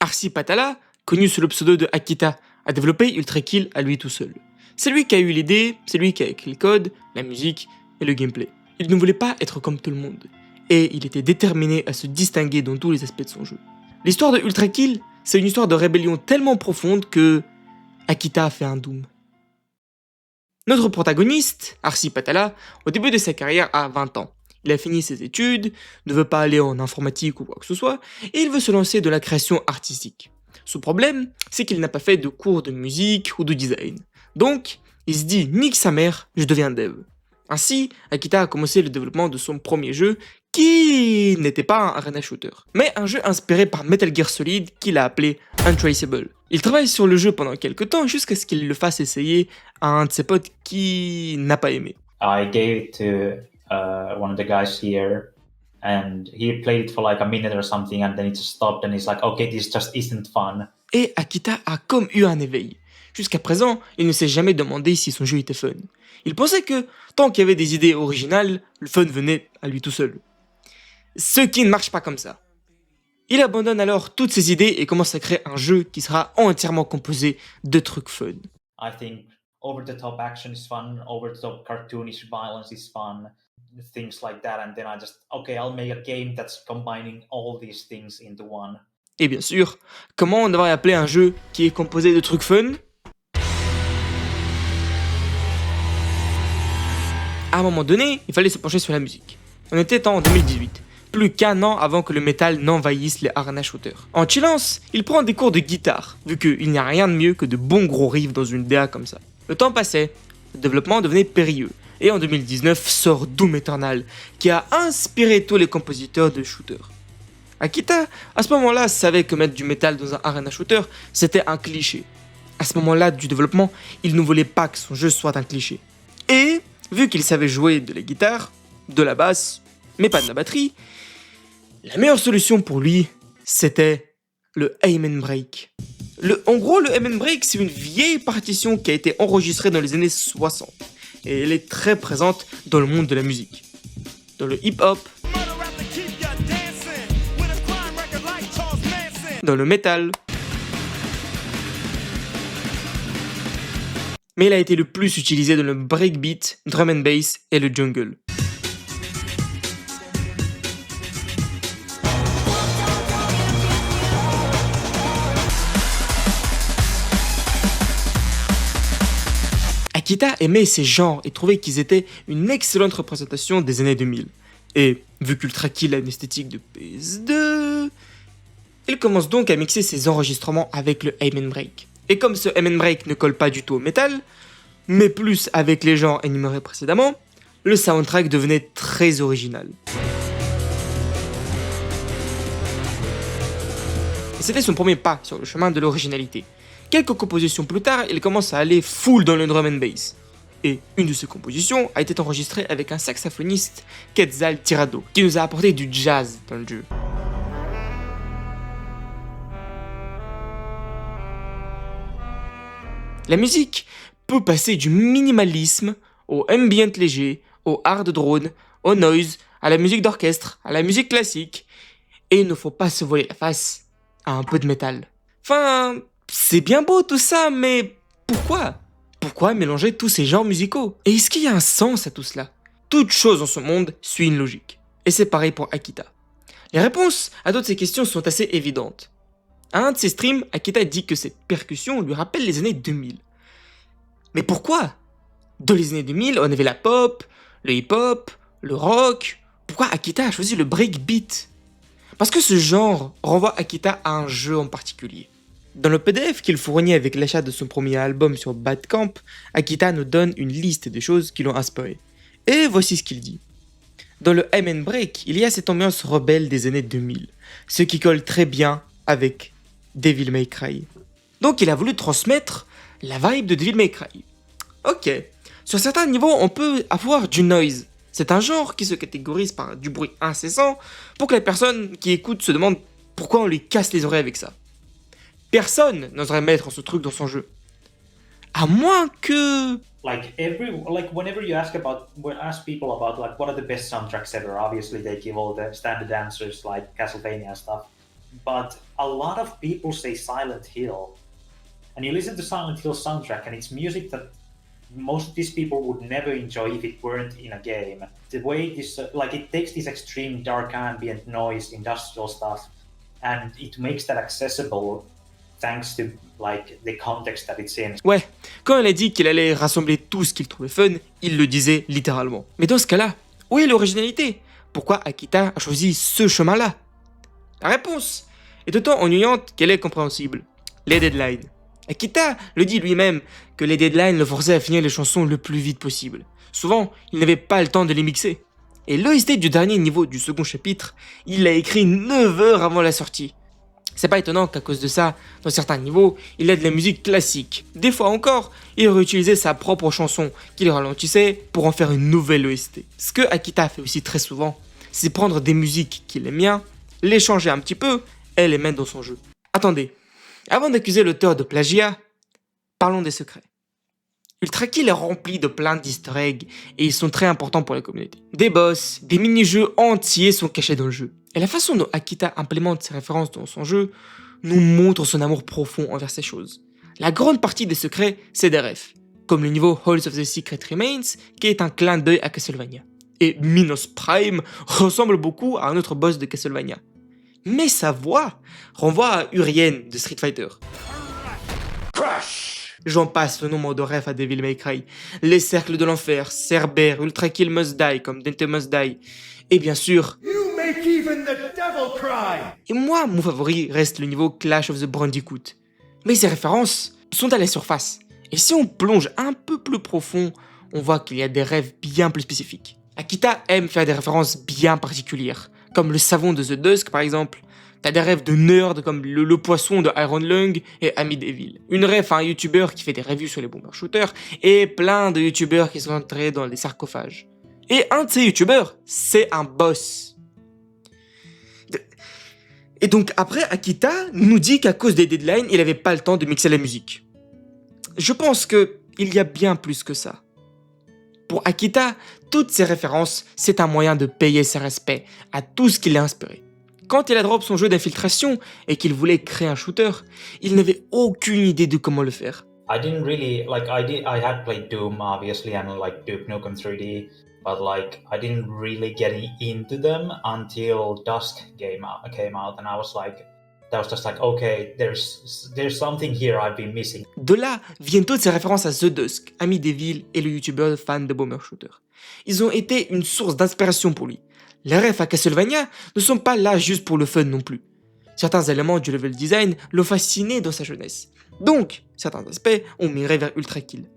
Arsi Patala, connu sous le pseudo de Akita, a développé Ultra Kill à lui tout seul. C'est lui qui a eu l'idée, c'est lui qui a écrit le code, la musique et le gameplay. Il ne voulait pas être comme tout le monde, et il était déterminé à se distinguer dans tous les aspects de son jeu. L'histoire de Ultra Kill, c'est une histoire de rébellion tellement profonde que Akita a fait un Doom. Notre protagoniste, Arsi Patala, au début de sa carrière a 20 ans. Il a fini ses études, ne veut pas aller en informatique ou quoi que ce soit, et il veut se lancer dans la création artistique. Son problème, c'est qu'il n'a pas fait de cours de musique ou de design. Donc, il se dit, nique sa mère, je deviens dev. Ainsi, Akita a commencé le développement de son premier jeu, qui n'était pas un arena shooter, mais un jeu inspiré par Metal Gear Solid qu'il a appelé Untraceable. Il travaille sur le jeu pendant quelques temps jusqu'à ce qu'il le fasse essayer à un de ses potes qui n'a pas aimé. I gave it to one of the guys here, and he played it for like a minute or something, and then it just stopped, and he's like, okay, this just isn't fun. Et Akita a comme eu un éveil. Jusqu'à présent, il ne s'est jamais demandé si son jeu était fun. Il pensait que, tant qu'il y avait des idées originales, le fun venait à lui tout seul. Ce qui ne marche pas comme ça. Il abandonne alors toutes ses idées et commence à créer un jeu qui sera entièrement composé de trucs fun. I think over-the-top action is fun, over-the-top cartoonish violence is fun, things like that, and then I just, okay, I'll make a game that's combining all these things into one. Et bien sûr, comment on devrait appeler un jeu qui est composé de trucs fun ? À un moment donné, il fallait se pencher sur la musique. On était en 2018, plus qu'un an avant que le métal n'envahisse les arena shooters. En chillance, il prend des cours de guitare, vu qu'il n'y a rien de mieux que de bons gros riffs dans une DA comme ça. Le temps passait, le développement devenait périlleux, et en 2019 sort Doom Eternal, qui a inspiré tous les compositeurs de shooters. Akita, à ce moment-là, savait que mettre du métal dans un arena shooter, c'était un cliché. À ce moment-là du développement, il ne voulait pas que son jeu soit un cliché. Et, vu qu'il savait jouer de la guitare, de la basse, mais pas de la batterie, la meilleure solution pour lui, c'était le aim and break. En gros, le aim and break, c'est une vieille partition qui a été enregistrée dans les années 60. Et elle est très présente dans le monde de la musique. Dans le hip-hop, dans le metal. Mais il a été le plus utilisé dans le breakbeat, drum and bass et le jungle. Akita aimait ces genres et trouvait qu'ils étaient une excellente représentation des années 2000. Et vu qu'Ultra Kill a une esthétique de PS2, il commence donc à mixer ses enregistrements avec le aim and break. Et comme ce aim and break ne colle pas du tout au métal, mais plus avec les genres énumérés précédemment, le soundtrack devenait très original. Et c'était son premier pas sur le chemin de l'originalité. Quelques compositions plus tard, il commence à aller full dans le drum and bass. Et une de ses compositions a été enregistrée avec un saxophoniste, Quetzal Tirado, qui nous a apporté du jazz dans le jeu. La musique peut passer du minimalisme au ambient léger, au hard drone, au noise, à la musique d'orchestre, à la musique classique. Et il ne faut pas se voiler la face à un peu de métal. Enfin, c'est bien beau tout ça, mais pourquoi ? Pourquoi mélanger tous ces genres musicaux ? Et est-ce qu'il y a un sens à tout cela ? Toute chose en ce monde suit une logique. Et c'est pareil pour Akita. Les réponses à toutes ces questions sont assez évidentes. À un de ses streams, Akita dit que cette percussion lui rappelle les années 2000. Mais pourquoi ? Dans les années 2000, on avait la pop, le hip-hop, le rock. Pourquoi Akita a choisi le breakbeat ? Parce que ce genre renvoie Akita à un jeu en particulier. Dans le PDF qu'il fournit avec l'achat de son premier album sur Bandcamp, Akita nous donne une liste des choses qui l'ont inspiré. Et voici ce qu'il dit. Dans le aim and break, il y a cette ambiance rebelle des années 2000, ce qui colle très bien avec Devil May Cry. Donc il a voulu transmettre la vibe de Devil May Cry. Ok, sur certains niveaux on peut avoir du noise. C'est un genre qui se catégorise par du bruit incessant pour que la personne qui écoute se demande pourquoi on lui casse les oreilles avec ça. Personne n'oserait mettre ce truc dans son jeu. À moins que... Whenever you ask people about like what are the best soundtracks ever, obviously they give all the standard answers like Castlevania and stuff. but a lot of people say Silent Hill, and you listen to Silent Hill soundtrack, and it's music that most of these people would never enjoy if it weren't in a game. The way this, like, it takes this extreme dark ambient noise, industrial stuff, and it makes that accessible thanks to like the context that it's in. Ouais, quand il a dit qu'il allait rassembler tout ce qu'il trouvait fun, il le disait littéralement. Mais dans ce cas-là, où est l'originalité? Pourquoi Akita a choisi ce chemin-là? La réponse est autant ennuyante qu'elle est compréhensible. Les deadlines. Akita le dit lui-même que les deadlines le forçaient à finir les chansons le plus vite possible. Souvent, il n'avait pas le temps de les mixer. Et l'OST du dernier niveau du second chapitre, il l'a écrit 9 heures avant la sortie. C'est pas étonnant qu'à cause de ça, dans certains niveaux, il a de la musique classique. Des fois encore, il réutilisait sa propre chanson qu'il ralentissait pour en faire une nouvelle OST. Ce que Akita fait aussi très souvent, c'est prendre des musiques qu'il aime bien, les changer un petit peu et les mettre dans son jeu. Attendez, avant d'accuser l'auteur de plagiat, parlons des secrets. Ultra Kill est rempli de plein d'easter eggs et ils sont très importants pour la communauté. Des boss, des mini-jeux entiers sont cachés dans le jeu. Et la façon dont Akita implémente ses références dans son jeu nous montre son amour profond envers ces choses. La grande partie des secrets, c'est des refs, comme le niveau Halls of the Secret Remains, qui est un clin d'œil à Castlevania. Et Minos Prime ressemble beaucoup à un autre boss de Castlevania. Mais sa voix renvoie à Urien de Street Fighter. J'en passe le nombre de refs à Devil May Cry, les cercles de l'enfer, Cerber, Ultra Kill Must Die comme Dante Must Die, et bien sûr... Et moi, mon favori reste le niveau Clash of the Bandicoot. Mais ces références sont à la surface, et si on plonge un peu plus profond, on voit qu'il y a des rêves bien plus spécifiques. Akita aime faire des références bien particulières, comme le savon de The Dusk par exemple. T'as des rêves de nerds comme le poisson de Iron Lung et Amy Devil. Une rêve à un youtubeur qui fait des reviews sur les bomber shooters et plein de youtubeurs qui sont entrés dans les sarcophages. Et un de ces youtubeurs, c'est un boss. Et donc après, Akita nous dit qu'à cause des deadlines, il avait pas le temps de mixer la musique. Je pense que il y a bien plus que ça. Pour Akita, toutes ces références, c'est un moyen de payer ses respects à tout ce qui l'a inspiré. Quand il a drop son jeu d'infiltration et qu'il voulait créer un shooter, il n'avait aucune idée de comment le faire. I didn't really like. I had played Doom obviously and like Duke Nukem 3D, but like I didn't really get into them until Dusk came out, and I was like, that was just like, okay, there's something here I've been missing. De là viennent toutes ces références à The Dusk, Amy Devil et le youtubeur fan de bomber shooter. Ils ont été une source d'inspiration pour lui. Les refs à Castlevania ne sont pas là juste pour le fun non plus. Certains éléments du level design l'ont fasciné dans sa jeunesse. Donc, certains aspects ont migré vers Ultra Kill.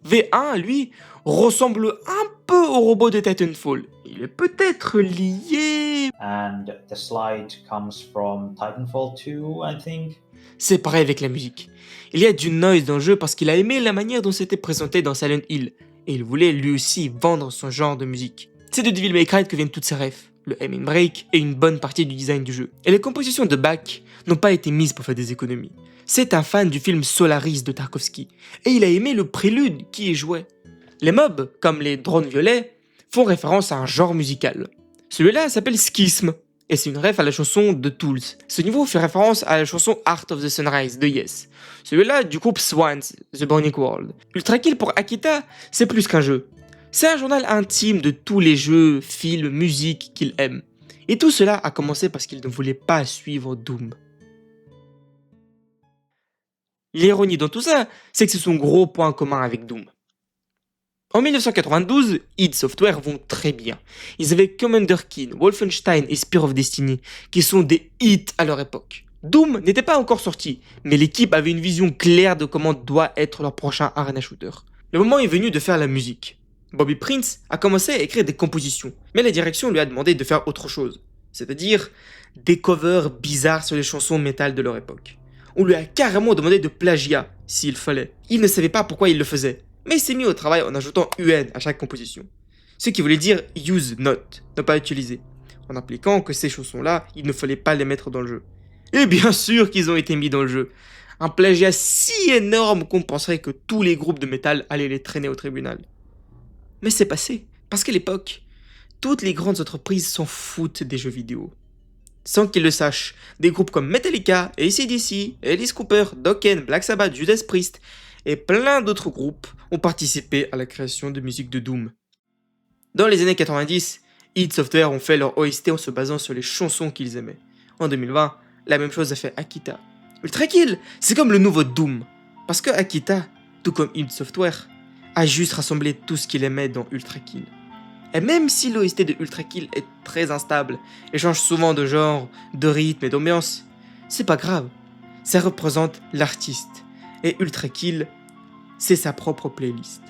V1, lui, ressemble un peu au robot de Titanfall. Il est peut-être lié... And the slide comes from Titanfall 2, I think. C'est pareil avec la musique. Il y a du noise dans le jeu parce qu'il a aimé la manière dont c'était présenté dans Silent Hill. Et il voulait lui aussi vendre son genre de musique. C'est de Devil May Cry que viennent toutes ces refs, le aiming break et une bonne partie du design du jeu. Et les compositions de Bach n'ont pas été mises pour faire des économies. C'est un fan du film Solaris de Tarkovsky, et il a aimé le prélude qui y jouait. Les mobs, comme les drones violets, font référence à un genre musical. Celui-là s'appelle Schism, et c'est une ref à la chanson de Tools. Ce niveau fait référence à la chanson Art of the Sunrise de Yes. Celui-là du groupe Swans, The Burning World. Ultra Kill pour Akita, c'est plus qu'un jeu. C'est un journal intime de tous les jeux, films, musique qu'il aime. Et tout cela a commencé parce qu'il ne voulait pas suivre Doom. L'ironie dans tout ça, c'est que c'est son gros point commun avec Doom. En 1992, id Software vont très bien. Ils avaient Commander Keen, Wolfenstein et Spear of Destiny, qui sont des hits à leur époque. Doom n'était pas encore sorti, mais l'équipe avait une vision claire de comment doit être leur prochain arena shooter. Le moment est venu de faire la musique. Bobby Prince a commencé à écrire des compositions, mais la direction lui a demandé de faire autre chose, c'est-à-dire des covers bizarres sur les chansons métal de leur époque. On lui a carrément demandé de plagiat, s'il fallait. Il ne savait pas pourquoi il le faisait, mais il s'est mis au travail en ajoutant UN à chaque composition. Ce qui voulait dire use not, ne pas utiliser, en impliquant que ces chansons-là, il ne fallait pas les mettre dans le jeu. Et bien sûr qu'ils ont été mis dans le jeu. Un plagiat si énorme qu'on penserait que tous les groupes de métal allaient les traîner au tribunal. Mais c'est passé, parce qu'à l'époque, toutes les grandes entreprises s'en foutent des jeux vidéo. Sans qu'ils le sachent, des groupes comme Metallica, AC/DC, Alice Cooper, Dokken, Black Sabbath, Judas Priest et plein d'autres groupes ont participé à la création de musique de Doom. Dans les années 90, id Software ont fait leur OST en se basant sur les chansons qu'ils aimaient. En 2020, la même chose a fait Akita. Ultra Kill, c'est comme le nouveau Doom. Parce que Akita, tout comme id Software, a juste rassemblé tout ce qu'il aimait dans Ultra Kill. Et même si l'OST de Ultra Kill est très instable et change souvent de genre, de rythme et d'ambiance, c'est pas grave. Ça représente l'artiste. Et Ultra Kill, c'est sa propre playlist.